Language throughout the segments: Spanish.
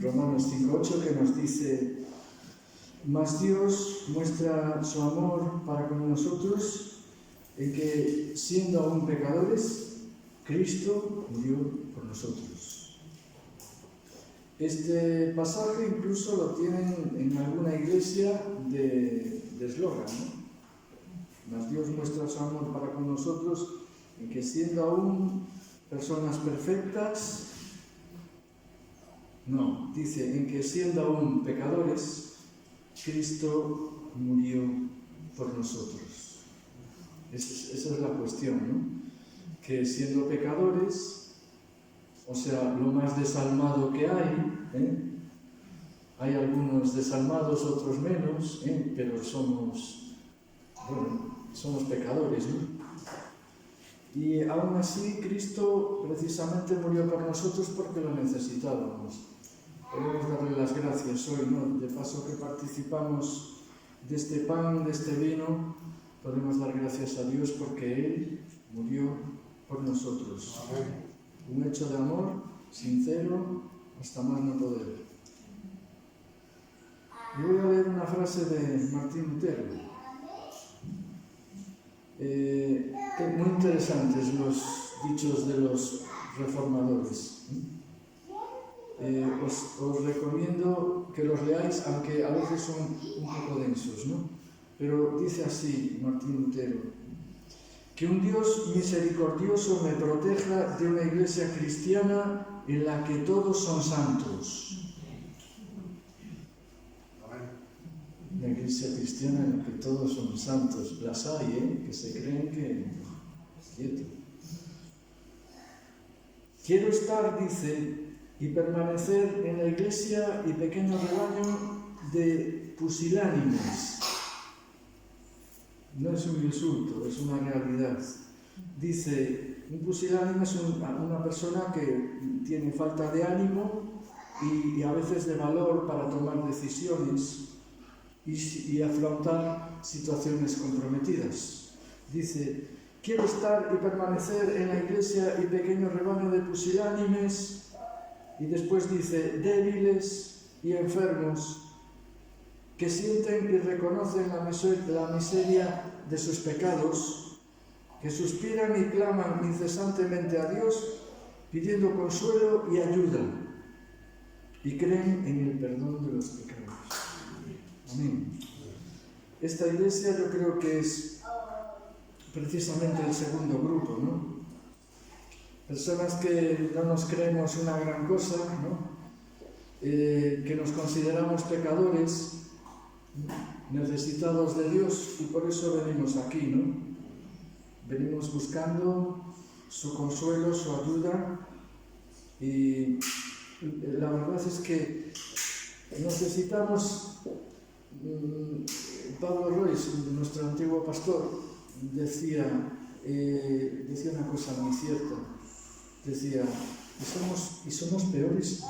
Romanos 5:8, que nos dice: mas Dios muestra su amor para con nosotros en que, siendo aún pecadores, Cristo murió por nosotros. Este pasaje incluso lo tienen en alguna iglesia de eslogan, ¿no? Mas Dios muestra su amor para con nosotros en que, siendo aún personas perfectas, no, dice en que, siendo aún pecadores, Cristo murió por nosotros. Esa es la cuestión, ¿no? Que siendo pecadores, o sea, lo más desalmado que hay algunos desalmados, otros menos, pero somos pecadores, ¿no? Y aún así, Cristo precisamente murió por nosotros porque lo necesitábamos. Queremos darle las gracias hoy, ¿no? De paso que participamos de este pan, de este vino, podemos dar gracias a Dios porque Él murió por nosotros. Un hecho de amor sincero hasta más no poder. Y voy a leer una frase de Martín Lutero. Muy interesantes los dichos de los reformadores. Os recomiendo que los leáis, aunque a veces son un poco densos, ¿no? Pero dice así Martín Lutero: que un Dios misericordioso me proteja de una iglesia cristiana en la que todos son santos. Una iglesia cristiana en la que todos son santos. Las hay, que se creen que... Quieto. Quiero estar, dice, y permanecer en la iglesia y pequeño rebaño de pusilánimes. No es un insulto, es una realidad. Dice, un pusilánime es una persona que tiene falta de ánimo y a veces de valor para tomar decisiones y afrontar situaciones comprometidas. Dice, quiero estar y permanecer en la iglesia y pequeño rebaño de pusilánimes. Y después dice, débiles y enfermos, que sienten y reconocen la miseria de sus pecados, que suspiran y claman incesantemente a Dios, pidiendo consuelo y ayuda, y creen en el perdón de los pecados. Amén. Esta iglesia yo creo que es precisamente el segundo grupo, ¿no? Personas que no nos creemos una gran cosa, ¿no? Que nos consideramos pecadores, necesitados de Dios, y por eso venimos aquí, ¿no? Venimos buscando su consuelo, su ayuda, y la verdad es que necesitamos... Pablo Royce, nuestro antiguo pastor, decía una cosa muy cierta. Decía, somos peores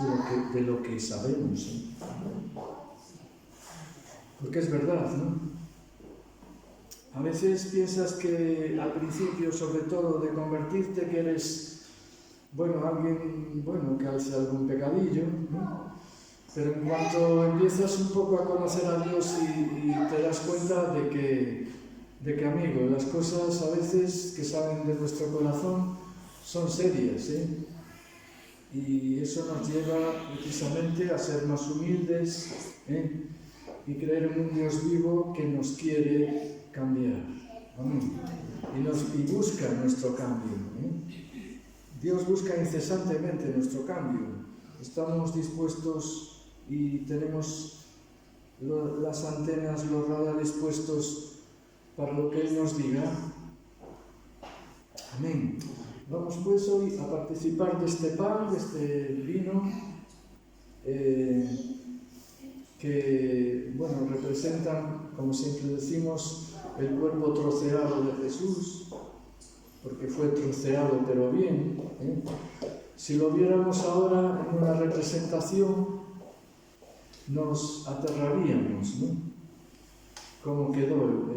de lo que sabemos, ¿eh? Porque es verdad, ¿no? A veces piensas que al principio, sobre todo de convertirte, que eres, alguien, que hace algún pecadillo, ¿no? Pero en cuanto empiezas un poco a conocer a Dios y te das cuenta de que, amigo, las cosas a veces que salen de nuestro corazón son serias, ¿eh? Y eso nos lleva precisamente a ser más humildes, ¿eh? Y creer en un Dios vivo que nos quiere cambiar. Amén. Y busca nuestro cambio, ¿eh? Dios busca incesantemente nuestro cambio. Estamos dispuestos y tenemos las antenas, los radares puestos para lo que Él nos diga. Amén. Vamos pues hoy a participar de este pan, de este vino, que, representan, como siempre decimos, el cuerpo troceado de Jesús, porque fue troceado pero bien, ¿eh? Si lo viéramos ahora en una representación, nos aterraríamos, ¿no? Cómo quedó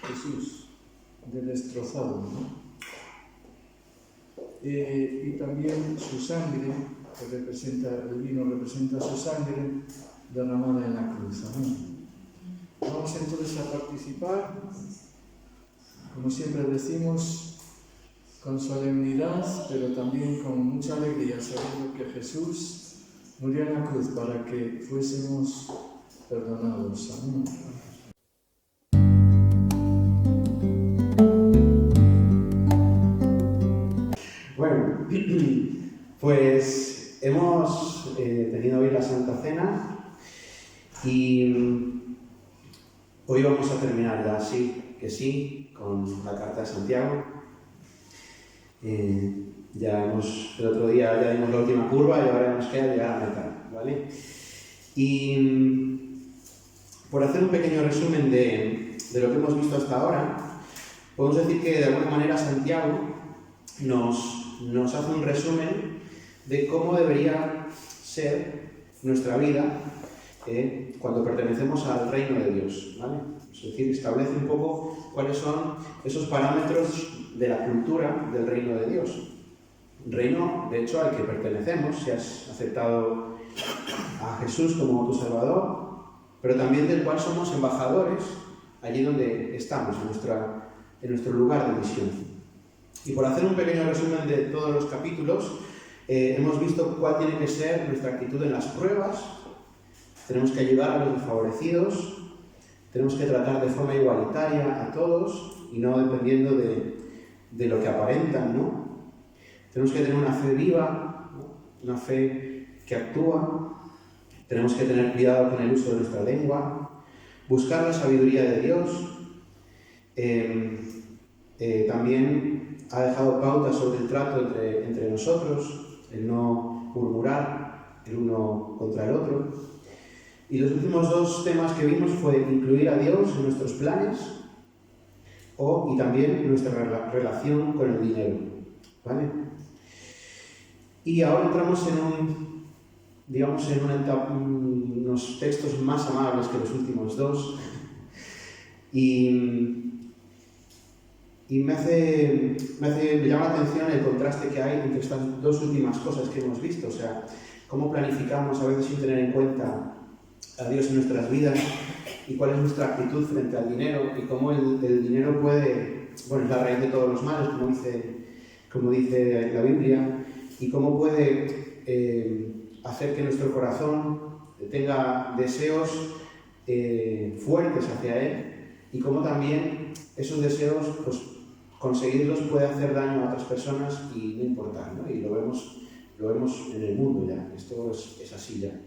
Jesús de destrozado, ¿no? Y también su sangre, que el vino representa su sangre derramada en la cruz. Amén. Vamos entonces a participar, como siempre decimos, con solemnidad, pero también con mucha alegría, sabiendo que Jesús murió en la cruz para que fuésemos perdonados. Amén. Bueno, pues hemos tenido hoy la Santa Cena y hoy vamos a terminar ya, sí, que sí, con la Carta de Santiago. El otro día ya dimos la última curva y ahora nos queda llegar a la meta, ¿vale? Y por hacer un pequeño resumen de lo que hemos visto hasta ahora, podemos decir que de alguna manera Santiago nos hace un resumen de cómo debería ser nuestra vida cuando pertenecemos al reino de Dios, ¿vale? Es decir, establece un poco cuáles son esos parámetros de la cultura del reino de Dios. Un reino, de hecho, al que pertenecemos, si has aceptado a Jesús como tu Salvador, pero también del cual somos embajadores allí donde estamos, en nuestro lugar de misión. Y por hacer un pequeño resumen de todos los capítulos, hemos visto cuál tiene que ser nuestra actitud en las pruebas. Tenemos que ayudar a los desfavorecidos, tenemos que tratar de forma igualitaria a todos y no dependiendo de lo que aparentan, ¿no? Tenemos que tener una fe viva, ¿no? Una fe que actúa. Tenemos que tener cuidado con el uso de nuestra lengua, buscar la sabiduría de Dios. También ha dejado pautas sobre el trato entre nosotros, el no murmurar el uno contra el otro. Y los últimos dos temas que vimos fue incluir a Dios en nuestros planes y también nuestra relación con el dinero, ¿vale? Y ahora entramos en unos textos más amables que los últimos dos y me llama la atención el contraste que hay entre estas dos últimas cosas que hemos visto, o sea, cómo planificamos a veces sin tener en cuenta a Dios en nuestras vidas y cuál es nuestra actitud frente al dinero y cómo el dinero puede, bueno, es la raíz de todos los males, como dice la Biblia, y cómo puede hacer que nuestro corazón tenga deseos fuertes hacia Él y cómo también esos deseos, pues, conseguirlos puede hacer daño a otras personas y no importar, ¿no? Y lo vemos en el mundo ya, esto es así ya.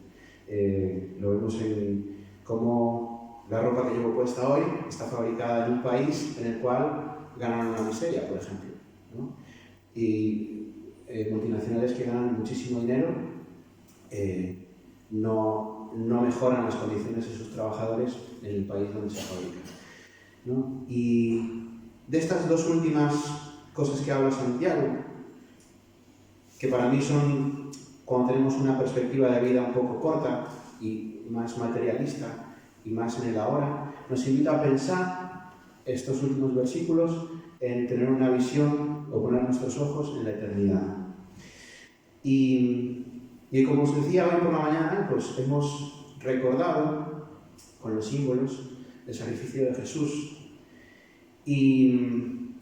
Lo vemos en cómo la ropa que llevo puesta hoy está fabricada en un país en el cual ganan una miseria, por ejemplo, ¿no? Y multinacionales que ganan muchísimo dinero no mejoran las condiciones de sus trabajadores en el país donde se fabrica, ¿no? Y de estas dos últimas cosas que habla Santiago, que para mí son, cuando tenemos una perspectiva de vida un poco corta y más materialista y más en el ahora, nos invita a pensar estos últimos versículos en tener una visión o poner nuestros ojos en la eternidad. Y como os decía hoy por la mañana, pues hemos recordado con los símbolos el sacrificio de Jesús. Y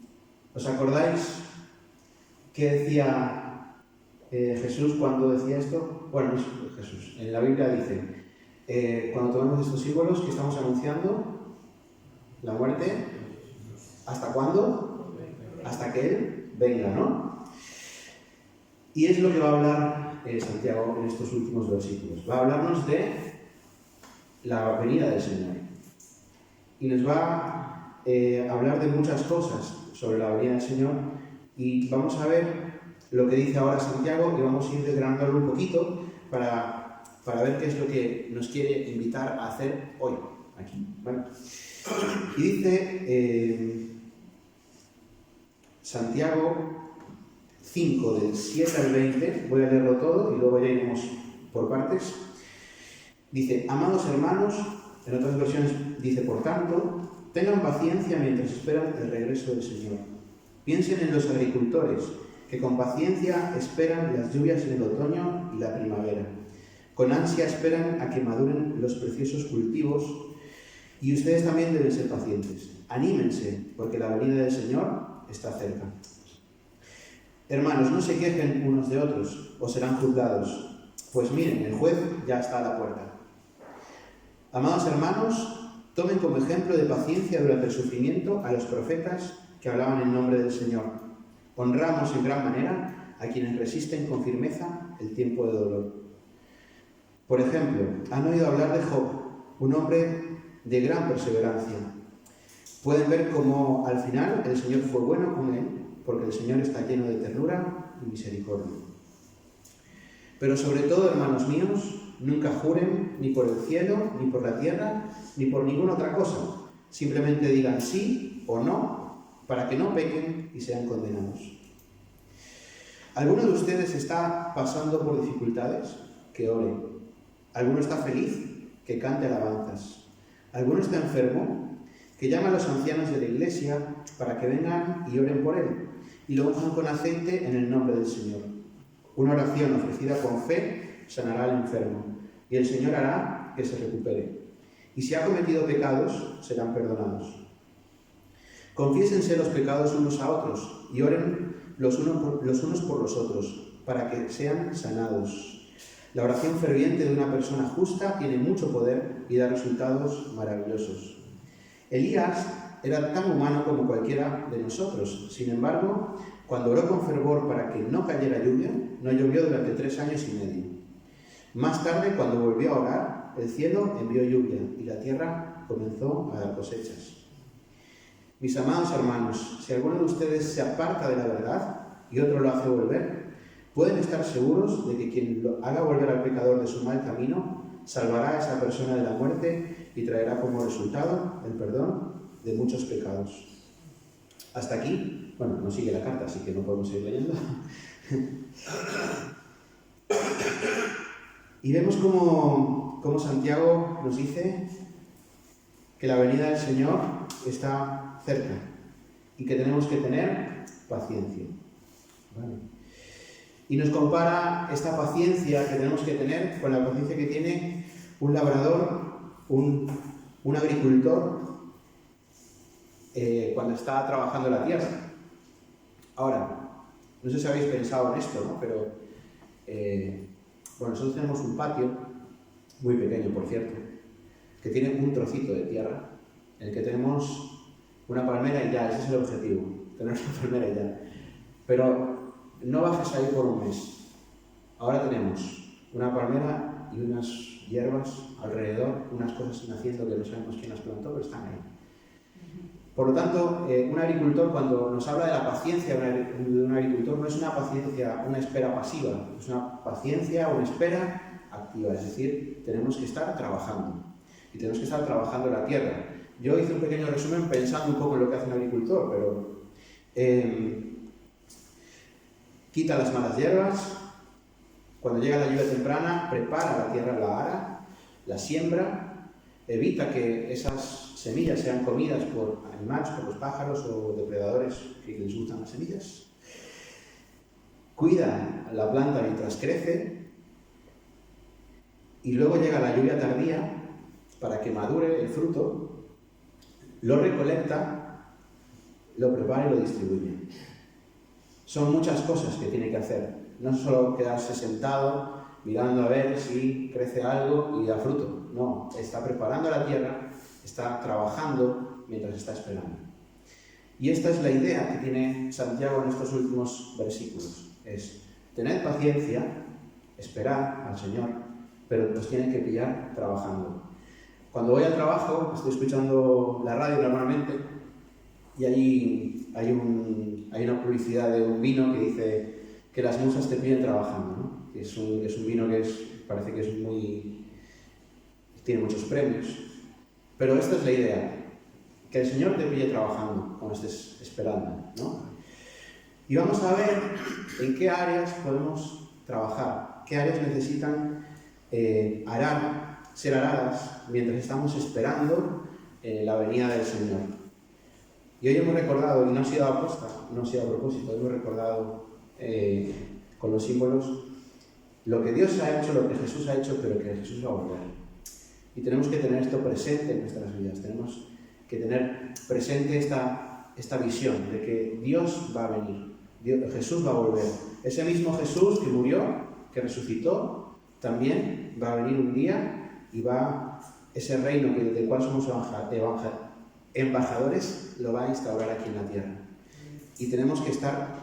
¿os acordáis qué decía Jesús cuando decía esto? Bueno, no es Jesús, en la Biblia dice, cuando tomamos estos símbolos, que estamos anunciando la muerte, ¿hasta cuándo? Hasta que Él venga, ¿no? Y es lo que va a hablar Santiago en estos últimos versículos. Va a hablarnos de la venida del Señor. Y nos va a hablar de muchas cosas sobre la venida del Señor. Y vamos a ver lo que dice ahora Santiago y vamos a ir desgranándolo un poquito para ver qué es lo que nos quiere invitar a hacer hoy, aquí, ¿vale? Y dice Santiago 5, del 7 al 20, voy a leerlo todo y luego ya iremos por partes. Dice, amados hermanos, en otras versiones dice, por tanto, tengan paciencia mientras esperan el regreso del Señor. Piensen en los agricultores que con paciencia esperan las lluvias en el otoño y la primavera. Con ansia esperan a que maduren los preciosos cultivos, y ustedes también deben ser pacientes. Anímense, porque la venida del Señor está cerca. Hermanos, no se quejen unos de otros, o serán juzgados. Pues miren, el juez ya está a la puerta. Amados hermanos, tomen como ejemplo de paciencia durante el sufrimiento a los profetas que hablaban en nombre del Señor. Honramos en gran manera a quienes resisten con firmeza el tiempo de dolor. Por ejemplo, han oído hablar de Job, un hombre de gran perseverancia. Pueden ver cómo al final el Señor fue bueno con él, porque el Señor está lleno de ternura y misericordia. Pero sobre todo, hermanos míos, nunca juren ni por el cielo, ni por la tierra, ni por ninguna otra cosa. Simplemente digan sí o no, para que no pequen y sean condenados. ¿Alguno de ustedes está pasando por dificultades? Que ore. ¿Alguno está feliz? Que cante alabanzas. ¿Alguno está enfermo? Que llame a los ancianos de la iglesia para que vengan y oren por él, y lo unjan con aceite en el nombre del Señor. Una oración ofrecida con fe sanará al enfermo, y el Señor hará que se recupere. Y si ha cometido pecados, serán perdonados. Confiésense los pecados unos a otros, y oren los unos por los otros, para que sean sanados. La oración ferviente de una persona justa tiene mucho poder y da resultados maravillosos. Elías era tan humano como cualquiera de nosotros. Sin embargo, cuando oró con fervor para que no cayera lluvia, no llovió durante 3 años y medio. Más tarde, cuando volvió a orar, el cielo envió lluvia y la tierra comenzó a dar cosechas. Mis amados hermanos, si alguno de ustedes se aparta de la verdad y otro lo hace volver, pueden estar seguros de que quien lo haga volver al pecador de su mal camino salvará a esa persona de la muerte y traerá como resultado el perdón de muchos pecados. Hasta aquí, bueno, no sigue la carta, así que no podemos seguir leyendo. Y vemos cómo Santiago nos dice que la venida del Señor está cerca y que tenemos que tener paciencia. ¿Vale? Y nos compara esta paciencia que tenemos que tener con la paciencia que tiene un labrador, un agricultor, cuando está trabajando la tierra. Ahora, no sé si habéis pensado en esto, ¿no? Pero, bueno, nosotros tenemos un patio, muy pequeño, por cierto, que tiene un trocito de tierra, en el que tenemos una palmera y ya, ese es el objetivo, tener una palmera y ya. Pero no bajes ahí por un mes. Ahora tenemos una palmera y unas hierbas alrededor, unas cosas naciendo que no sabemos quién las plantó, pero están ahí. Por lo tanto, un agricultor, cuando nos habla de la paciencia de un agricultor, no es una paciencia, una espera pasiva, es una paciencia, una espera activa, es decir, tenemos que estar trabajando y tenemos que estar trabajando la tierra. Yo hice un pequeño resumen pensando un poco en lo que hace un agricultor, pero quita las malas hierbas, cuando llega la lluvia temprana, prepara la tierra, la ara, la siembra, evita que esas semillas sean comidas por animales, por los pájaros o depredadores que les gustan las semillas. Cuida la planta mientras crece y luego llega la lluvia tardía para que madure el fruto, lo recolecta, lo prepara y lo distribuye. Son muchas cosas que tiene que hacer, no solo quedarse sentado mirando a ver si crece algo y da fruto. No, está preparando la tierra, está trabajando mientras está esperando. Y esta es la idea que tiene Santiago en estos últimos versículos. Es tener paciencia, esperar al Señor, pero nos tiene que pillar trabajando. Cuando voy al trabajo, estoy escuchando la radio normalmente y allí hay una publicidad de un vino que dice que las musas te pillan trabajando, ¿no? Es un vino que parece que es tiene muchos premios. Pero esta es la idea, que el Señor te pille trabajando cuando estés esperando, ¿no? Y vamos a ver en qué áreas podemos trabajar, qué áreas necesitan ser aradas mientras estamos esperando la venida del Señor. Y hoy hemos recordado, y no ha sido a propósito, hemos recordado con los símbolos, lo que Dios ha hecho, lo que Jesús ha hecho, pero que Jesús va a volver. Y tenemos que tener esto presente en nuestras vidas, tenemos que tener presente esta visión de que Dios va a venir, Jesús va a volver. Ese mismo Jesús que murió, que resucitó, también va a venir un día y ese reino del cual somos embajadores, lo va a instaurar aquí en la tierra. Y tenemos que estar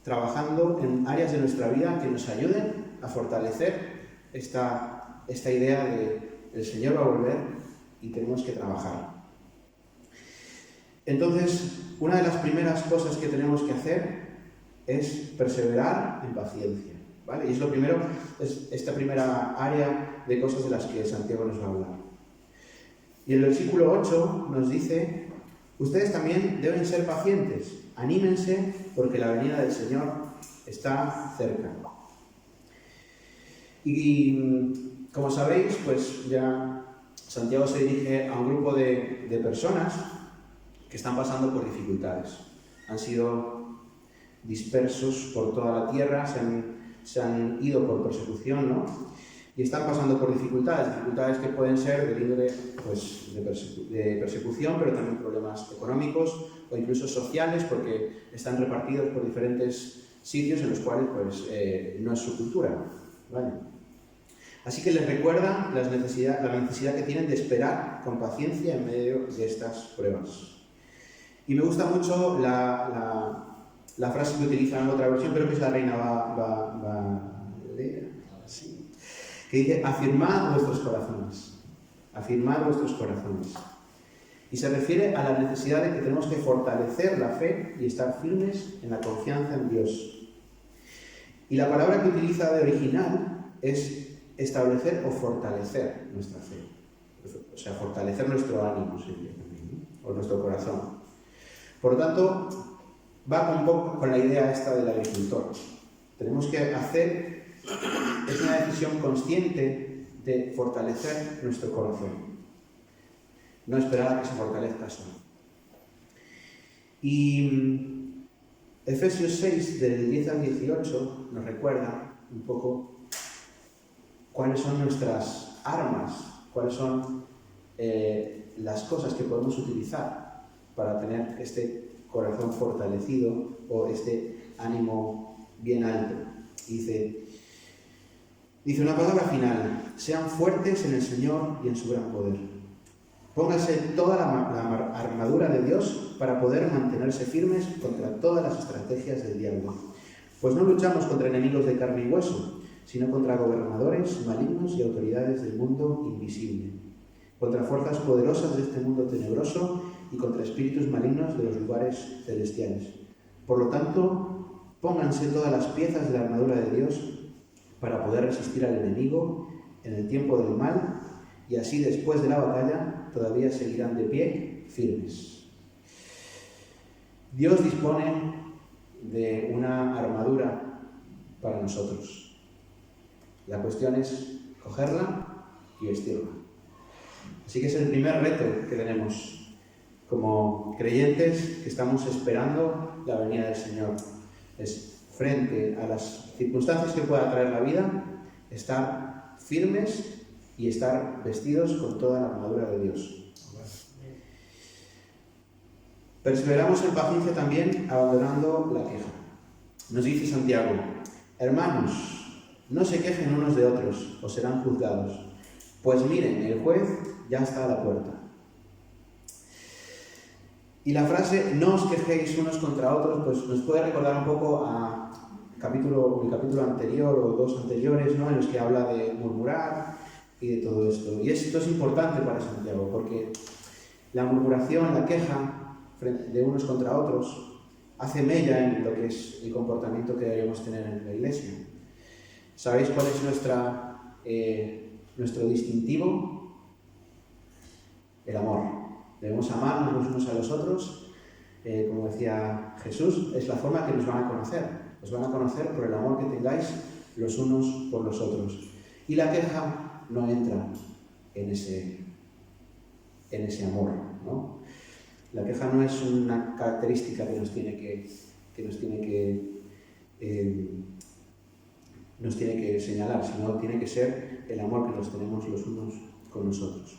trabajando en áreas de nuestra vida que nos ayuden a fortalecer esta idea de el Señor va a volver y tenemos que trabajar. Entonces, una de las primeras cosas que tenemos que hacer es perseverar en paciencia, ¿vale? Y es lo primero, es esta primera área de cosas de las que Santiago nos va a hablar. Y el versículo 8 nos dice: ustedes también deben ser pacientes, anímense porque la venida del Señor está cerca. Y como sabéis, pues ya Santiago se dirige a un grupo de personas que están pasando por dificultades. Han sido dispersos por toda la tierra, se han ido por persecución, ¿no? Y están pasando por dificultades que pueden ser de índole pues, de persecución, pero también problemas económicos o incluso sociales, porque están repartidos por diferentes sitios en los cuales pues, no es su cultura, ¿vale? Así que les recuerda la necesidad que tienen de esperar con paciencia en medio de estas pruebas. Y me gusta mucho la frase que utilizan en otra versión, creo que es la Reina Valera, sí, que dice: afirmad vuestros corazones. Afirmad vuestros corazones. Y se refiere a la necesidad de que tenemos que fortalecer la fe y estar firmes en la confianza en Dios. Y la palabra que utiliza de original es establecer o fortalecer nuestra fe. O sea, fortalecer nuestro ánimo, o nuestro corazón. Por lo tanto, va un poco con la idea esta del agricultor. Tenemos que es una decisión consciente de fortalecer nuestro corazón. No esperar a que se fortalezca solo. Y Efesios 6, del 10 al 18, nos recuerda un poco cuáles son nuestras armas, cuáles son las cosas que podemos utilizar para tener este corazón fortalecido o este ánimo bien alto. Dice una palabra final: sean fuertes en el Señor y en su gran poder. Pónganse toda la armadura de Dios para poder mantenerse firmes contra todas las estrategias del diablo. Pues no luchamos contra enemigos de carne y hueso, sino contra gobernadores malignos y autoridades del mundo invisible, contra fuerzas poderosas de este mundo tenebroso y contra espíritus malignos de los lugares celestiales. Por lo tanto, pónganse todas las piezas de la armadura de Dios para poder resistir al enemigo en el tiempo del mal, y así después de la batalla todavía seguirán de pie firmes. Dios dispone de una armadura para nosotros. La cuestión es cogerla y vestirla. Así que es el primer reto que tenemos como creyentes que estamos esperando la venida del Señor. Es frente a las circunstancias que pueda traer la vida, estar firmes y estar vestidos con toda la armadura de Dios. Perseveramos en paciencia también, abandonando la queja. Nos dice Santiago: hermanos, no se quejen unos de otros, o serán juzgados. Pues miren, el juez ya está a la puerta. Y la frase "no os quejéis unos contra otros" pues nos puede recordar un poco a el capítulo anterior o dos anteriores, ¿no?, en los que habla de murmurar y de todo esto. Y esto es importante para Santiago, porque la murmuración, la queja de unos contra otros, hace mella en lo que es el comportamiento que debemos tener en la Iglesia. ¿Sabéis cuál es nuestro distintivo? El amor. Debemos amarnos los unos a los otros. Como decía Jesús, es la forma que nos van a conocer. Os van a conocer por el amor que tengáis los unos por los otros. Y la queja no entra en ese amor, ¿no? La queja no es una característica que nos tiene que nos tiene que señalar, sino tiene que ser el amor que nos tenemos los unos con los otros.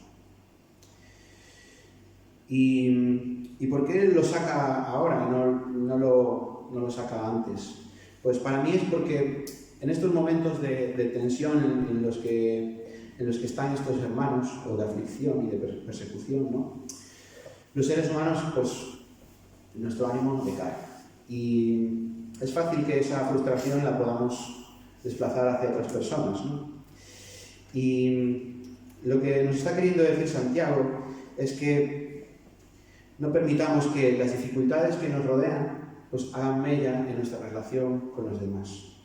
¿Y por qué lo saca ahora y no lo saca antes? Pues para mí es porque en estos momentos de tensión en los que están estos hermanos, o de aflicción y de persecución, ¿no? Los seres humanos, pues, nuestro ánimo decae. Y es fácil que esa frustración la podamos desplazar hacia otras personas, ¿no? Y lo que nos está queriendo decir Santiago es que no permitamos que las dificultades que nos rodean pues hagan mella en nuestra relación con los demás,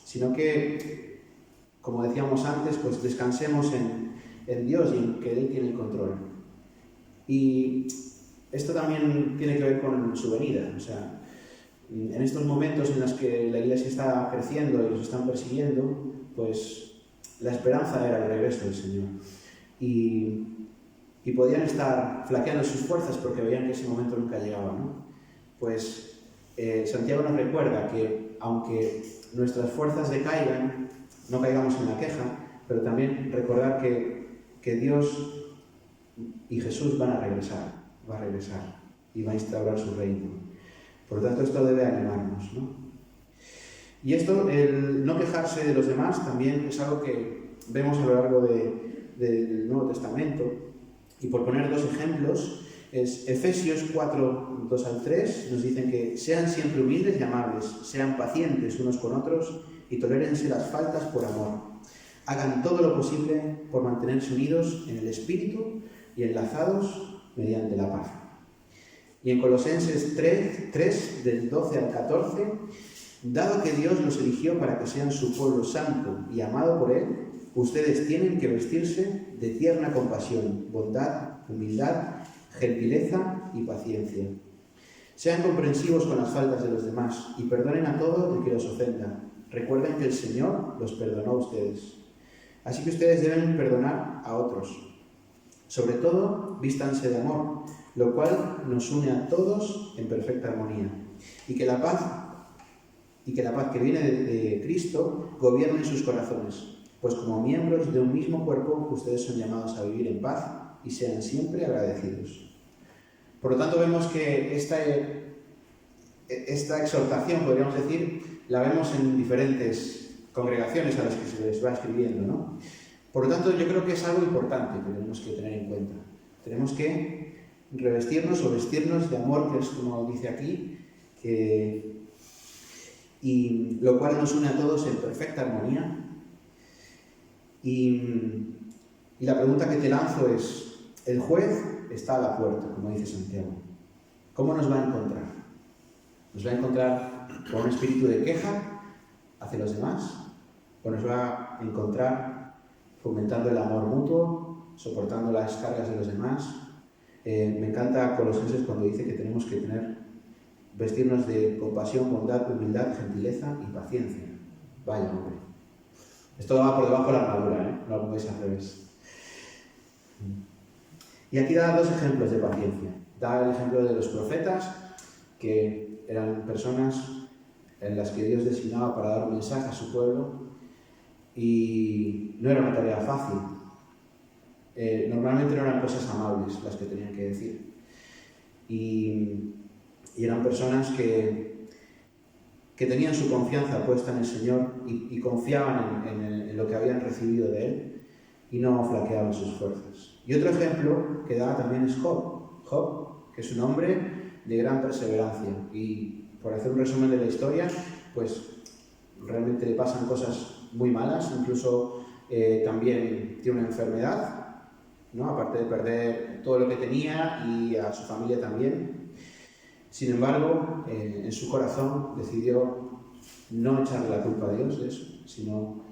sino que, como decíamos antes, pues descansemos en Dios y en que Él tiene el control. Y esto también tiene que ver con su venida. O sea, en estos momentos en los que la Iglesia está creciendo y los están persiguiendo, pues la esperanza era el regreso del Señor. Y podían estar flaqueando sus fuerzas porque veían que ese momento nunca llegaba, ¿no? Pues Santiago nos recuerda que aunque nuestras fuerzas decaigan, no caigamos en la queja, pero también recordar que Dios y Jesús va a regresar y va a instaurar su reino. Por lo tanto, esto debe animarnos, ¿no? Y esto, el no quejarse de los demás, también es algo que vemos a lo largo del Nuevo Testamento. Y por poner dos ejemplos, es Efesios 4, 2 al 3, nos dicen que sean siempre humildes y amables, sean pacientes unos con otros y tolérense las faltas por amor. Hagan todo lo posible por mantenerse unidos en el Espíritu y enlazados mediante la paz. Y en Colosenses 3, del 12 al 14, dado que Dios los eligió para que sean su pueblo santo y amado por Él, ustedes tienen que vestirse de tierna compasión, bondad, humildad, gentileza y paciencia. Sean comprensivos con las faltas de los demás y perdonen a todo el que los ofenda. Recuerden que el Señor los perdonó a ustedes. Así que ustedes deben perdonar a otros. Sobre todo, vístanse de amor, lo cual nos une a todos en perfecta armonía. Y que la paz que viene de Cristo gobierne en sus corazones, pues como miembros de un mismo cuerpo, ustedes son llamados a vivir en paz y sean siempre agradecidos. Por lo tanto, vemos que esta exhortación, podríamos decir, la vemos en diferentes congregaciones a las que se les va escribiendo, ¿no? Por lo tanto, yo creo que es algo importante que tenemos que tener en cuenta. Tenemos que revestirnos o vestirnos de amor, que es como dice aquí, y lo cual nos une a todos en perfecta armonía. Y la pregunta que te lanzo es, el juez está a la puerta, como dice Santiago. ¿Cómo nos va a encontrar? ¿Nos va a encontrar con un espíritu de queja hacia los demás? ¿O nos va a encontrar fomentando el amor mutuo, soportando las cargas de los demás? Me encanta Colosenses cuando dice que tenemos que vestirnos de compasión, bondad, humildad, gentileza y paciencia. Vaya, hombre. Esto va por debajo de la armadura, ¿eh? No lo pongáis al revés. Y aquí da dos ejemplos de paciencia. Da el ejemplo de los profetas, que eran personas en las que Dios designaba para dar un mensaje a su pueblo, y no era una tarea fácil. Normalmente no eran cosas amables las que tenían que decir. Y eran personas que tenían su confianza puesta en el Señor y confiaban en lo que habían recibido de Él y no flaqueaban sus fuerzas. Y otro ejemplo que da también es Job. Job, que es un hombre de gran perseverancia. Y por hacer un resumen de la historia, pues realmente le pasan cosas muy malas, incluso también tiene una enfermedad, ¿no? Aparte de perder todo lo que tenía y a su familia también. Sin embargo, en su corazón decidió no echarle la culpa a Dios de eso, sino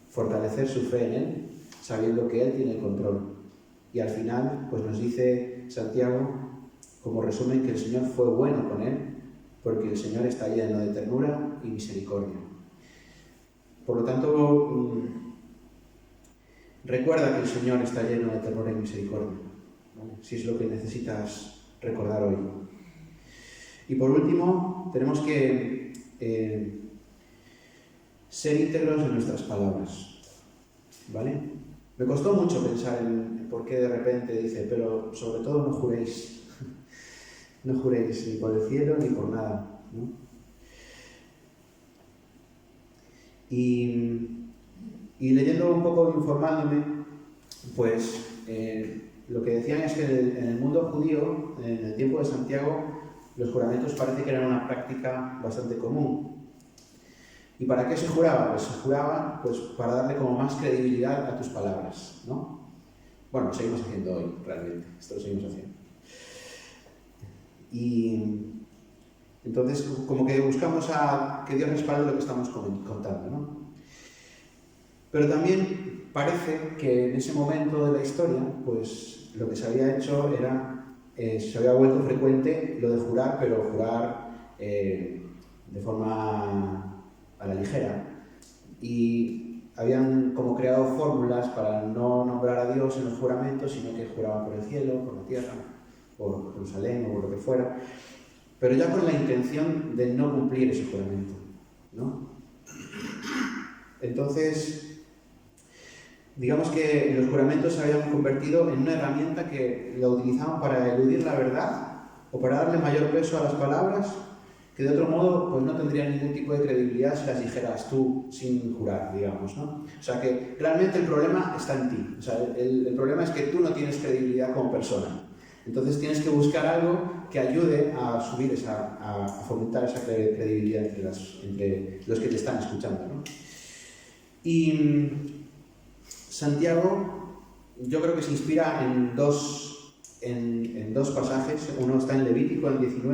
fortalecer su fe en Él, sabiendo que Él tiene el control. Y al final, pues nos dice Santiago, como resumen, que el Señor fue bueno con él, porque el Señor está lleno de ternura y misericordia. Por lo tanto, recuerda que el Señor está lleno de ternura y misericordia, ¿vale? Si es lo que necesitas recordar hoy. Y por último, tenemos que ser íntegros en nuestras palabras, ¿vale? Me costó mucho pensar en por qué de repente dice, pero sobre todo no juréis, no juréis ni por el cielo ni por nada, ¿no? Y leyendo un poco, informándome, pues lo que decían es que en el mundo judío, en el tiempo de Santiago, los juramentos parece que eran una práctica bastante común. ¿Y para qué se juraba? Pues se juraba pues, para darle como más credibilidad a tus palabras, ¿no? Bueno, lo seguimos haciendo hoy, realmente. Esto lo seguimos haciendo. Y entonces, como que buscamos a que Dios respalde lo que estamos contando, ¿no? Pero también parece que en ese momento de la historia, pues lo que se había hecho era, se había vuelto frecuente lo de jurar, pero jurar de forma a la ligera, y habían como creado fórmulas para no nombrar a Dios en los juramentos, sino que juraban por el cielo, por la tierra, por Jerusalén o por lo que fuera, pero ya con la intención de no cumplir ese juramento, ¿no? Entonces, digamos que los juramentos se habían convertido en una herramienta que la utilizaban para eludir la verdad o para darle mayor peso a las palabras, que de otro modo pues no tendrían ningún tipo de credibilidad si las dijeras tú sin jurar, digamos, ¿no? O sea que realmente el problema está en ti. O sea, el problema es que tú no tienes credibilidad como persona. Entonces tienes que buscar algo que ayude a subir a fomentar esa credibilidad entre los que te están escuchando, ¿no? Y Santiago, yo creo que se inspira en dos pasajes. Uno está en Levítico, en Levítico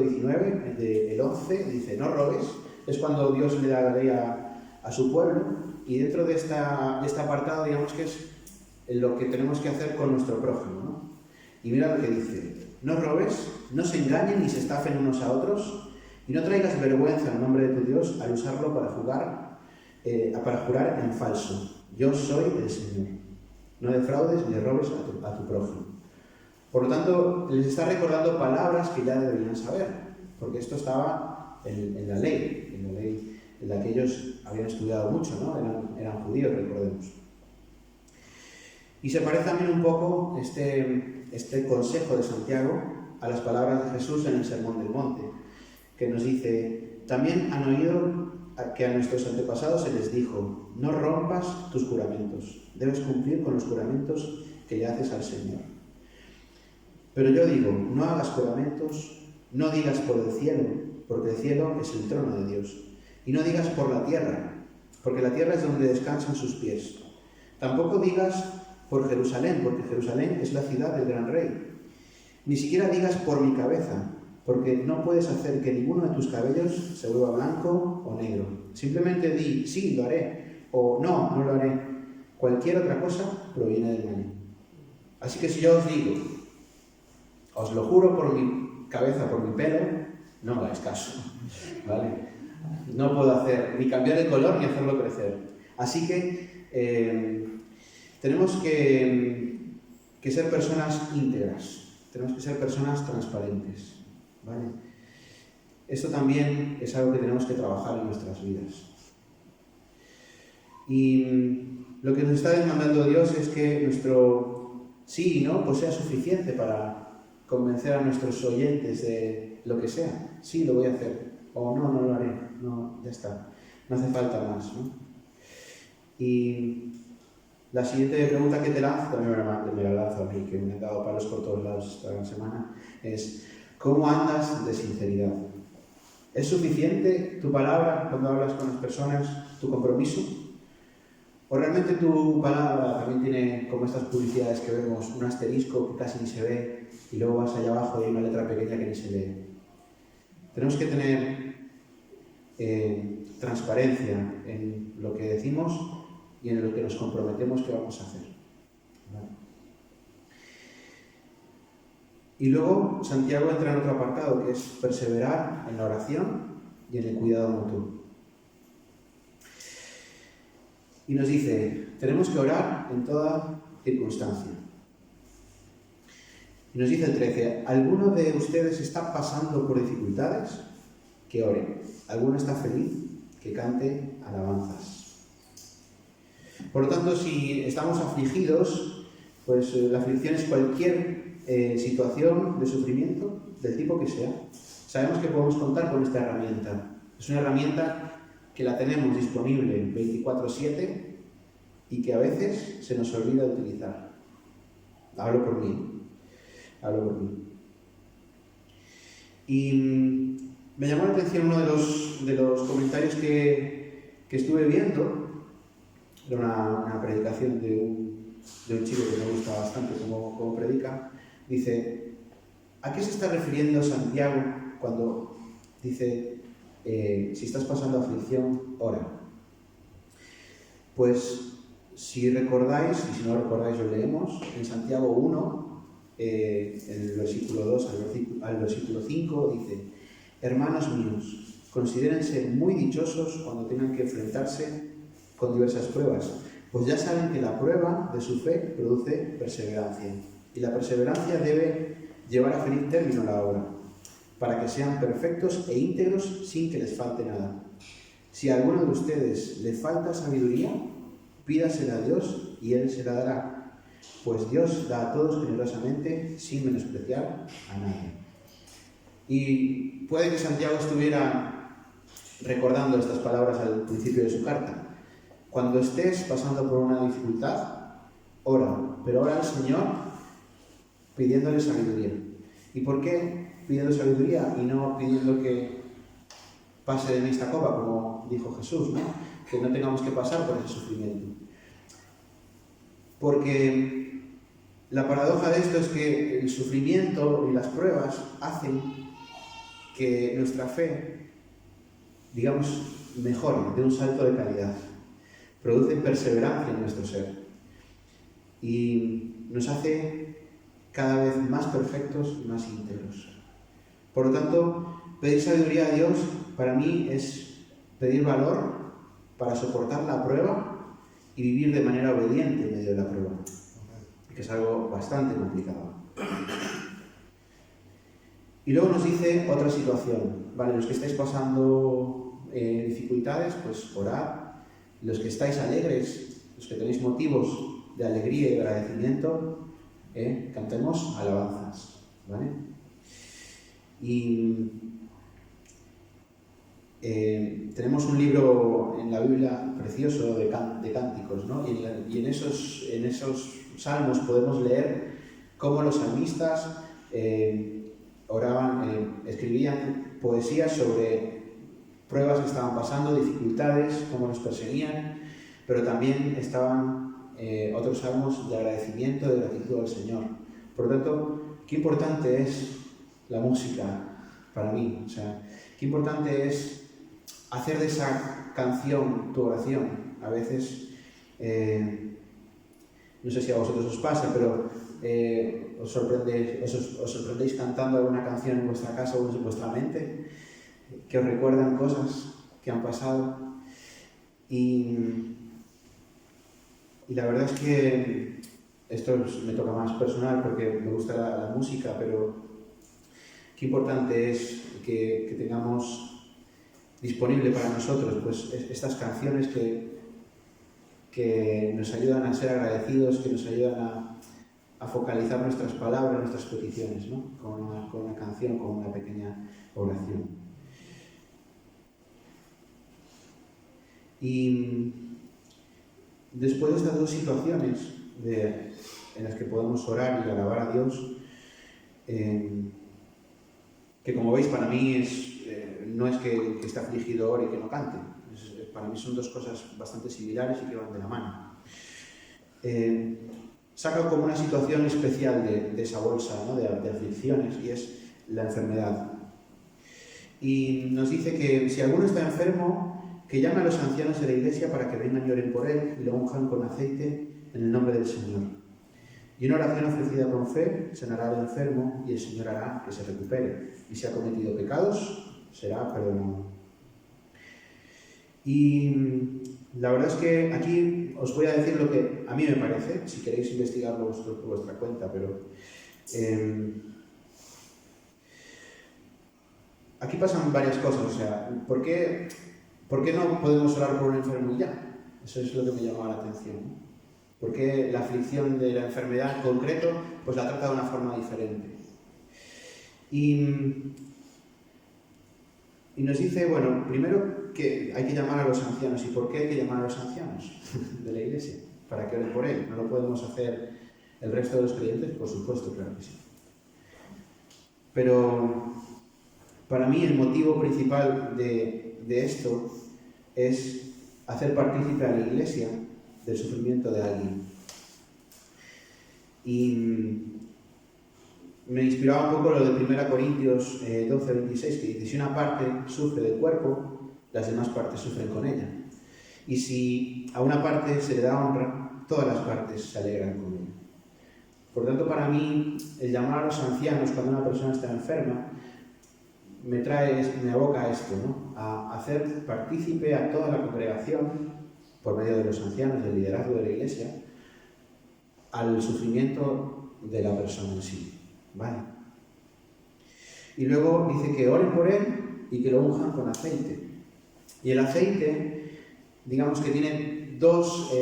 19, el 11, dice, no robes. Es cuando Dios le da la ley a su pueblo. Y dentro de este apartado, digamos que es lo que tenemos que hacer con nuestro prójimo, ¿no? Y mira lo que dice, no robes, no se engañen ni se estafen unos a otros, y no traigas vergüenza en nombre de tu Dios al usarlo para jurar en falso. Yo soy el Señor. No defraudes ni robes a tu prójimo. Por lo tanto, les está recordando palabras que ya deberían saber, porque esto estaba en la ley en la que ellos habían estudiado mucho, ¿no? Eran judíos, recordemos. Y se parece también un poco este consejo de Santiago a las palabras de Jesús en el Sermón del Monte, que nos dice, también han oído que a nuestros antepasados se les dijo, no rompas tus juramentos, debes cumplir con los juramentos que le haces al Señor. Pero yo digo, no hagas juramentos, no digas por el cielo, porque el cielo es el trono de Dios, y no digas por la tierra, porque la tierra es donde descansan sus pies. Tampoco digas por Jerusalén, porque Jerusalén es la ciudad del gran rey. Ni siquiera digas por mi cabeza, porque no puedes hacer que ninguno de tus cabellos se vuelva blanco o negro. Simplemente di, sí, lo haré, o no, no lo haré. Cualquier otra cosa proviene del mal. Así que si yo os digo, os lo juro por mi cabeza, por mi pelo, no me hagáis caso, ¿vale? No puedo hacer ni cambiar el color ni hacerlo crecer. Así que tenemos que ser personas íntegras, tenemos que ser personas transparentes, ¿vale? Esto también es algo que tenemos que trabajar en nuestras vidas. Y lo que nos está demandando Dios es que nuestro sí y no pues sea suficiente para convencer a nuestros oyentes de lo que sea. Sí, lo voy a hacer. O no, no lo haré. No, ya está. No hace falta más, ¿no? Y la siguiente pregunta que te lanzo, también me la lanzo a mí, que me han dado palos por todos lados esta semana, es ¿cómo andas de sinceridad? ¿Es suficiente tu palabra cuando hablas con las personas, tu compromiso? ¿O realmente tu palabra también tiene, como estas publicidades que vemos, un asterisco que casi ni se ve y luego vas allá abajo y hay una letra pequeña que ni se lee? Tenemos que tener transparencia en lo que decimos y en lo que nos comprometemos que vamos a hacer, ¿vale? Y luego Santiago entra en otro apartado que es perseverar en la oración y en el cuidado mutuo. Y nos dice, tenemos que orar en toda circunstancia. Y nos dice el 13, ¿alguno de ustedes está pasando por dificultades? que ore. ¿Alguno está feliz? Que cante alabanzas. Por lo tanto, si estamos afligidos, pues la aflicción es cualquier situación de sufrimiento, del tipo que sea. Sabemos que podemos contar con esta herramienta. Es una herramienta que la tenemos disponible 24/7 y que a veces se nos olvida utilizar. Hablo por mí. Y me llamó la atención uno de los comentarios que estuve viendo. Era una predicación de un chico que me gusta bastante como predica. Dice, ¿a qué se está refiriendo Santiago cuando dice, si estás pasando aflicción, ora? Pues, si recordáis, y si no recordáis lo leemos, en Santiago 1, en el versículo 2 al versículo 5, dice, hermanos míos, considérense muy dichosos cuando tengan que enfrentarse con diversas pruebas, pues ya saben que la prueba de su fe produce perseverancia, y la perseverancia debe llevar a feliz término la obra, para que sean perfectos e íntegros sin que les falte nada. Si a alguno de ustedes le falta sabiduría, pídasela a Dios y Él se la dará, pues Dios da a todos generosamente sin menospreciar a nadie. Y puede que Santiago estuviera recordando estas palabras al principio de su carta. Cuando estés pasando por una dificultad, ora, pero ora al Señor pidiéndole sabiduría. ¿Y por qué pidiendo sabiduría y no pidiendo que pase de mí esta copa, como dijo Jesús, ¿no? Que no tengamos que pasar por ese sufrimiento? Porque la paradoja de esto es que el sufrimiento y las pruebas hacen que nuestra fe, digamos, mejore, dé un salto de calidad. Producen perseverancia en nuestro ser y nos hace cada vez más perfectos y más íntegros. Por lo tanto, pedir sabiduría a Dios para mí es pedir valor para soportar la prueba y vivir de manera obediente en medio de la prueba, que es algo bastante complicado. Y luego nos dice otra situación, ¿vale? Los que estáis pasando dificultades, pues orad. Los que estáis alegres, los que tenéis motivos de alegría y agradecimiento, cantemos alabanzas, ¿vale? Y tenemos un libro en la Biblia precioso de cánticos, ¿no? Y en esos salmos podemos leer cómo los salmistas oraban, escribían poesías sobre pruebas que estaban pasando, dificultades, cómo nos perseguían, pero también estaban otros salmos de agradecimiento, de gratitud al Señor. Por lo tanto, qué importante es la música para mí, o sea, qué importante es hacer de esa canción tu oración. A veces, no sé si a vosotros os pasa, pero os sorprendéis cantando alguna canción en vuestra casa o en vuestra mente, que os recuerdan cosas que han pasado. Y la verdad es que esto me toca más personal porque me gusta la música, pero qué importante es que tengamos disponible para nosotros pues estas canciones que nos ayudan a ser agradecidos, que nos ayudan a focalizar nuestras palabras, nuestras peticiones, ¿no? Con una canción, con una pequeña oración. Y después de estas dos situaciones en las que podemos orar y alabar a Dios, que como veis para mí no es que esté afligido ore y que no cante, para mí son dos cosas bastante similares y que van de la mano. Saca como una situación especial de esa bolsa, ¿no? de aflicciones, y es la enfermedad. Y nos dice que si alguno está enfermo, que llame a los ancianos de la iglesia para que vengan y oren por él y lo unjan con aceite en el nombre del Señor. Y una oración ofrecida con fe sanará al enfermo y el Señor hará que se recupere. Y si ha cometido pecados, será perdonado. Y la verdad es que aquí os voy a decir lo que a mí me parece, si queréis investigarlo por vuestra cuenta, pero aquí pasan varias cosas, o sea, ¿por qué no podemos orar por un enfermo y ya? Eso es lo que me llamaba la atención, ¿no? ¿Por qué la aflicción de la enfermedad en concreto, pues la trata de una forma diferente? Y nos dice, bueno, primero que hay que llamar a los ancianos. ¿Y por qué hay que llamar a los ancianos de la Iglesia? Para que oren por él. ¿No lo podemos hacer el resto de los creyentes? Por supuesto, claro que sí. Pero para mí el motivo principal de esto es hacer partícipe a la Iglesia del sufrimiento de alguien. Y me inspiraba un poco lo de 1 Corintios 12:26, que dice: si una parte sufre del cuerpo, las demás partes sufren con ella. Y si a una parte se le da honra, todas las partes se alegran con ella. Por tanto, para mí, el llamar a los ancianos cuando una persona está enferma me aboca a esto, ¿no? A hacer partícipe a toda la congregación, por medio de los ancianos, del liderazgo de la Iglesia, al sufrimiento de la persona en sí. ¿Vale? Y luego dice que oren por él y que lo unjan con aceite. Y el aceite, digamos que tiene dos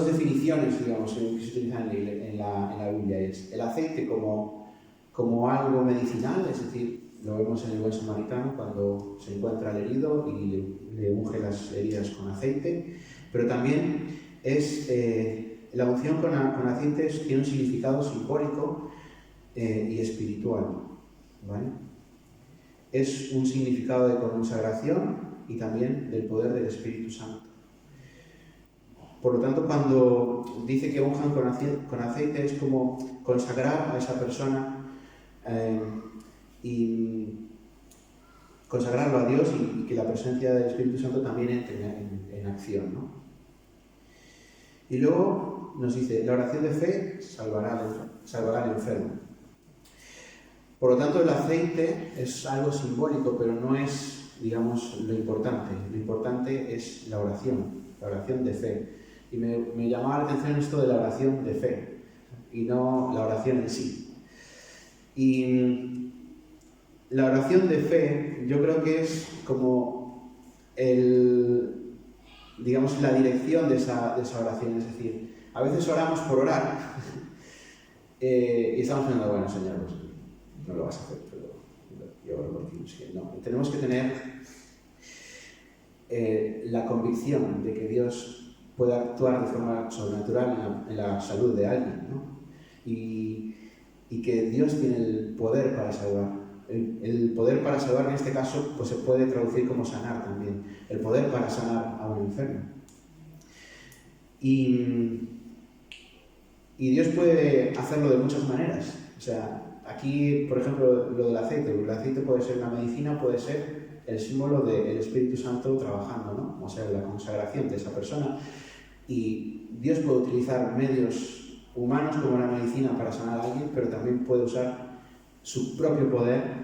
definiciones, digamos, que se utilizan en la Biblia. Es el aceite como algo medicinal, es decir, lo vemos en el buen samaritano cuando se encuentra el herido y le unge las heridas con aceite, pero también es la unción con aceite tiene un significado simbólico y espiritual, ¿vale? Es un significado de consagración y también del poder del Espíritu Santo. Por lo tanto, cuando dice que unjan con aceite es como consagrar a esa persona y consagrarlo a Dios y que la presencia del Espíritu Santo también entre en acción, ¿no? Y luego nos dice, la oración de fe salvará al enfermo. Por lo tanto, el aceite es algo simbólico, pero no es, digamos, lo importante. Lo importante es la oración de fe. Y me llamaba la atención esto de la oración de fe, y no la oración en sí. Y la oración de fe, yo creo que es como digamos, la dirección de esa oración. Es decir, a veces oramos por orar y estamos pensando, bueno, Señor, pues, no lo vas a hacer, pero yo oro por ti. Es que no, tenemos que tener la convicción de que Dios puede actuar de forma sobrenatural en la salud de alguien, ¿no? Y que Dios tiene el poder para salvar. El poder para salvar, en este caso, pues se puede traducir como sanar también. El poder para sanar a un enfermo. Y Dios puede hacerlo de muchas maneras. O sea, aquí, por ejemplo, lo del aceite. El aceite puede ser una medicina, puede ser el símbolo del Espíritu Santo trabajando, ¿no? O sea, la consagración de esa persona. Y Dios puede utilizar medios humanos como la medicina para sanar a alguien, pero también puede usar su propio poder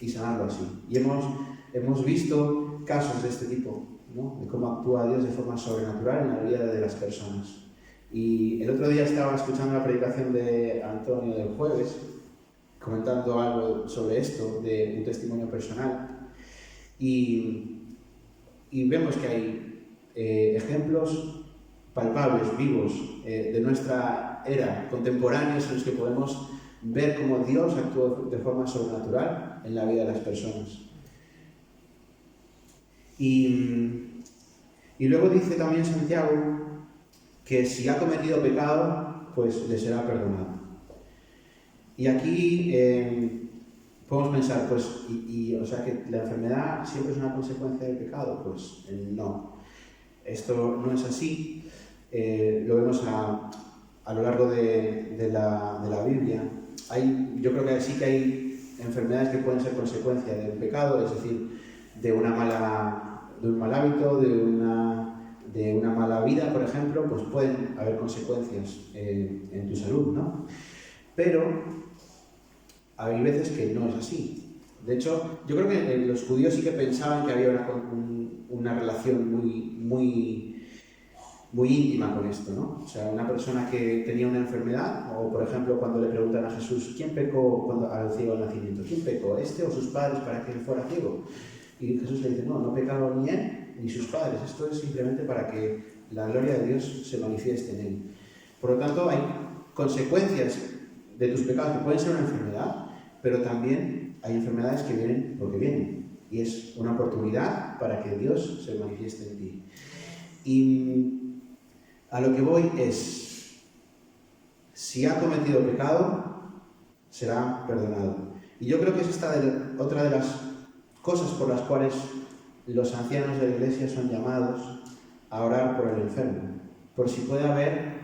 y sanarlo así. Y hemos visto casos de este tipo, ¿no? De cómo actúa Dios de forma sobrenatural en la vida de las personas. Y el otro día estaba escuchando la predicación de Antonio del jueves, comentando algo sobre esto, de un testimonio personal. Y vemos que hay ejemplos palpables, vivos, de nuestra era, contemporáneos, en los que podemos ver cómo Dios actúa de forma sobrenatural en la vida de las personas. Y luego dice también Santiago que si ha cometido pecado, pues le será perdonado. Y aquí podemos pensar, pues, o sea, que la enfermedad siempre es una consecuencia del pecado. Pues no, esto no es así. Lo vemos a lo largo de la Biblia. Yo creo que sí que hay enfermedades que pueden ser consecuencia del pecado, es decir, de un mal hábito, de una mala vida, por ejemplo, pues pueden haber consecuencias en tu salud, ¿no? Pero hay veces que no es así. De hecho, yo creo que los judíos sí que pensaban que había una relación muy muy íntima con esto, ¿no? O sea, una persona que tenía una enfermedad, o por ejemplo cuando le preguntan a Jesús, ¿quién pecó al ciego al nacimiento? ¿Quién pecó, este o sus padres para que él fuera ciego? Y Jesús le dice, no, no pecaron ni él ni sus padres, esto es simplemente para que la gloria de Dios se manifieste en él. Por lo tanto, hay consecuencias de tus pecados que pueden ser una enfermedad, pero también hay enfermedades que vienen porque vienen, y es una oportunidad para que Dios se manifieste en ti. Y a lo que voy es, si ha cometido pecado, será perdonado. Y yo creo que es otra de las cosas por las cuales los ancianos de la Iglesia son llamados a orar por el enfermo, por si puede haber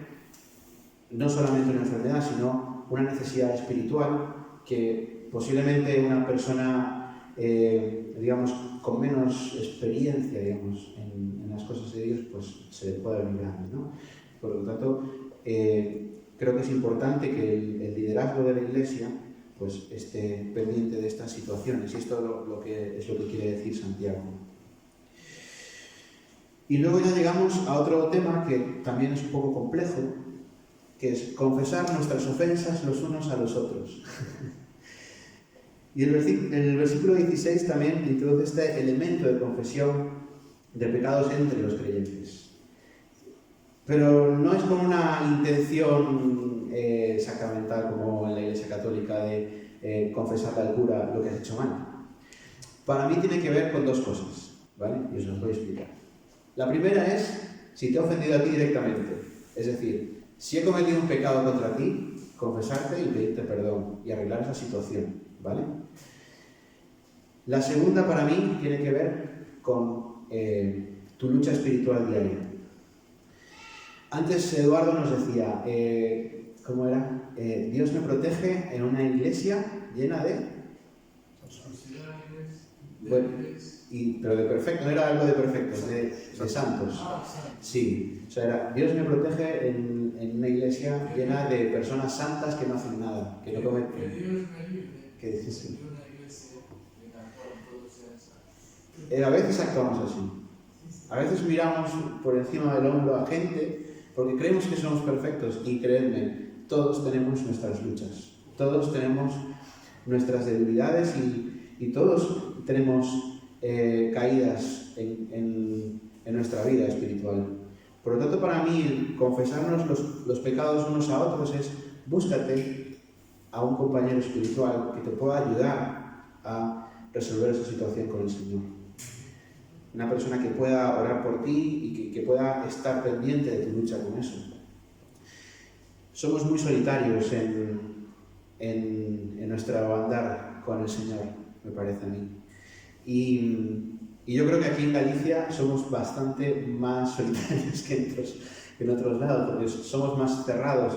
no solamente una enfermedad, sino una necesidad espiritual que posiblemente una persona, digamos, con menos experiencia, digamos, en las cosas de Dios, pues se le puede venir grande, ¿no? Por lo tanto, creo que es importante que el liderazgo de la Iglesia pues esté pendiente de estas situaciones, y esto es lo que quiere decir Santiago. Y luego ya llegamos a otro tema que también es un poco complejo, que es confesar nuestras ofensas los unos a los otros. Y el versículo 16 también introduce este elemento de confesión de pecados entre los creyentes. Pero no es con una intención sacramental como en la Iglesia Católica de confesarle al cura lo que has hecho mal. Para mí tiene que ver con dos cosas, ¿vale? Y os las voy a explicar. La primera es si te he ofendido a ti directamente. Es decir, si he cometido un pecado contra ti, confesarte y pedirte perdón y arreglar esa situación, ¿vale? La segunda para mí tiene que ver con tu lucha espiritual diaria. Antes Eduardo nos decía, ¿cómo era? Dios me protege en una iglesia llena de... Bueno, pero de perfecto, no era algo de perfectos, de santos. Sí, o sea, era, Dios me protege en una iglesia llena de personas santas que no hacen nada, que no cometen. Que Dios me libre. Sí. A veces actuamos así. A veces miramos por encima del hombro a gente porque creemos que somos perfectos, y creedme, todos tenemos nuestras luchas, todos tenemos nuestras debilidades y todos tenemos caídas en nuestra vida espiritual. Por lo tanto, para mí, confesarnos los pecados unos a otros es búscate a un compañero espiritual que te pueda ayudar a resolver esa situación con el Señor. Una persona que pueda orar por ti y que pueda estar pendiente de tu lucha con eso. Somos muy solitarios en nuestro andar con el Señor, me parece a mí. Y yo creo que aquí en Galicia somos bastante más solitarios que en otros lados, porque somos más cerrados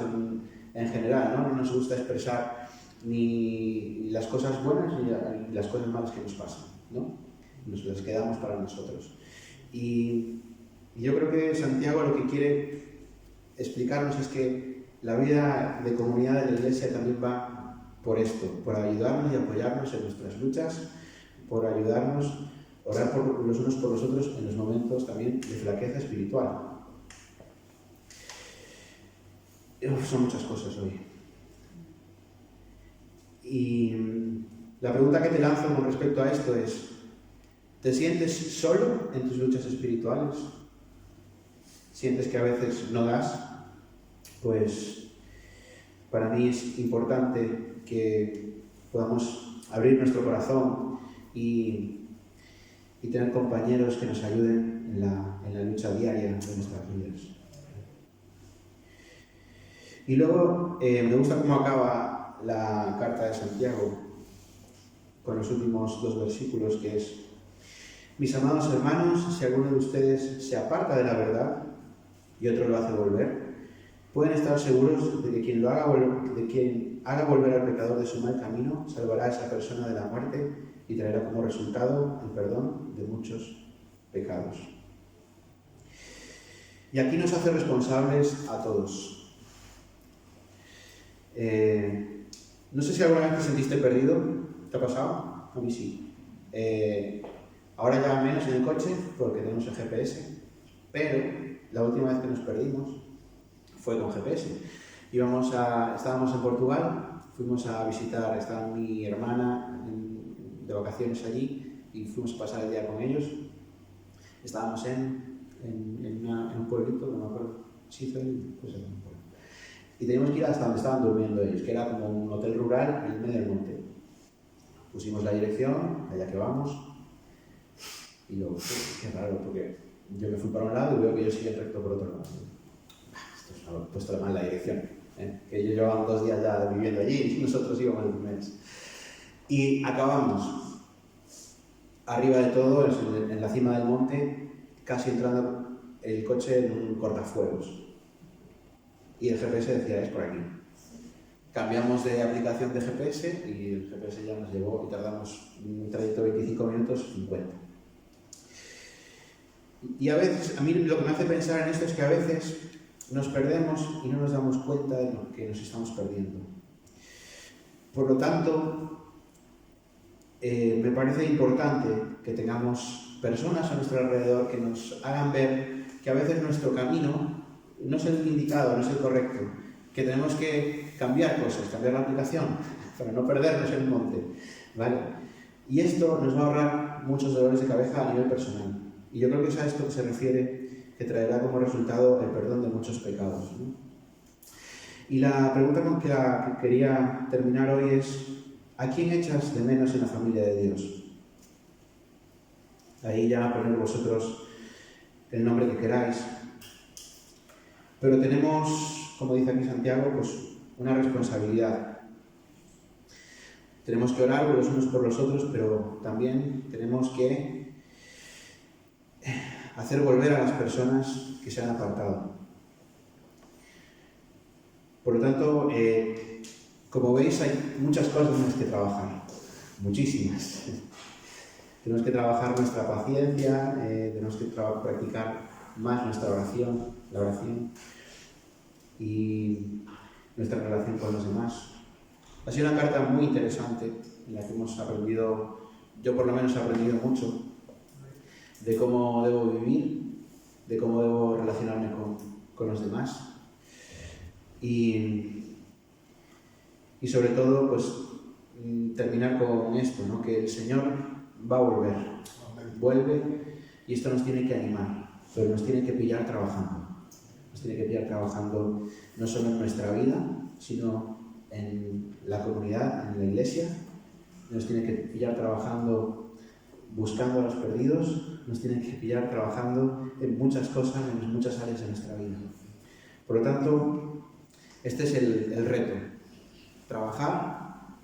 en general, ¿no? No nos gusta expresar ni las cosas buenas ni las cosas malas que nos pasan, ¿no? Nos las quedamos para nosotros. Y yo creo que Santiago lo que quiere explicarnos es que la vida de comunidad de la Iglesia también va por esto, por ayudarnos y apoyarnos en nuestras luchas, por ayudarnos, orar por los unos por los otros en los momentos también de flaqueza espiritual. Son muchas cosas hoy. Y la pregunta que te lanzo con respecto a esto es: ¿te sientes solo en tus luchas espirituales? ¿Sientes que a veces no das? Pues para mí es importante que podamos abrir nuestro corazón y tener compañeros que nos ayuden en la lucha diaria de nuestras vidas. Y luego me gusta cómo acaba la carta de Santiago con los últimos dos versículos, que es: mis amados hermanos, si alguno de ustedes se aparta de la verdad y otro lo hace volver, pueden estar seguros de que quien haga volver al pecador de su mal camino salvará a esa persona de la muerte y traerá como resultado el perdón de muchos pecados. Y aquí nos hace responsables a todos. No sé si alguna vez te sentiste perdido. ¿Te ha pasado? A mí sí. Ahora ya menos en el coche porque tenemos el GPS, pero la última vez que nos perdimos fue con GPS. Estábamos en Portugal, fuimos a visitar, estaba mi hermana de vacaciones allí y fuimos a pasar el día con ellos. Estábamos en un pueblito, no me acuerdo, Schifel, pues era un pueblo. Y teníamos que ir hasta donde estaban durmiendo ellos, que era como un hotel rural en medio del monte. Pusimos la dirección, allá que vamos, y yo, qué raro, porque yo me fui para un lado y veo que ellos siguen recto por otro lado. Esto es haber puesto mal la dirección, que ellos llevaban 2 días ya viviendo allí y nosotros íbamos el primer mes. Y acabamos arriba de todo, en la cima del monte, casi entrando el coche en un cortafuegos. Y el GPS decía, es por aquí. Cambiamos de aplicación de GPS y el GPS ya nos llevó y tardamos un trayecto de 25 minutos, 50. Y a veces, a mí lo que me hace pensar en esto es que a veces nos perdemos y no nos damos cuenta de lo que nos estamos perdiendo. Por lo tanto, me parece importante que tengamos personas a nuestro alrededor que nos hagan ver que a veces nuestro camino no es el indicado, no es el correcto, que tenemos que cambiar cosas, cambiar la aplicación para no perdernos en el monte, ¿vale? Y esto nos va a ahorrar muchos dolores de cabeza a nivel personal. Y yo creo que es a esto que se refiere, que traerá como resultado el perdón de muchos pecados, ¿no? Y la pregunta con que quería terminar hoy es, ¿a quién echas de menos en la familia de Dios? Ahí ya poner vosotros el nombre que queráis. Pero tenemos, como dice aquí Santiago, pues una responsabilidad. Tenemos que orar los unos por los otros, pero también tenemos que hacer volver a las personas que se han apartado. Por lo tanto, como veis, hay muchas cosas en las que trabajar, muchísimas. Tenemos que trabajar nuestra paciencia, tenemos que practicar más nuestra oración, la oración y nuestra relación con los demás. Ha sido una carta muy interesante en la que hemos aprendido, yo por lo menos he aprendido mucho de cómo debo vivir, de cómo debo relacionarme con los demás y sobre todo pues terminar con esto, ¿no? Que el Señor va a volver, vuelve y esto nos tiene que animar, pero nos tiene que pillar trabajando. Nos tiene que pillar trabajando no solo en nuestra vida, sino en la comunidad, en la iglesia. Nos tiene que pillar trabajando buscando a los perdidos, nos tiene que pillar trabajando en muchas cosas, en muchas áreas de nuestra vida. Por lo tanto, este es el reto. Trabajar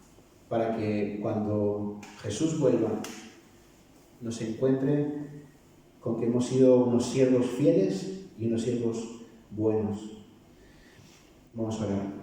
para que cuando Jesús vuelva nos encuentre con que hemos sido unos siervos fieles y unos siervos buenos. Vamos a orar.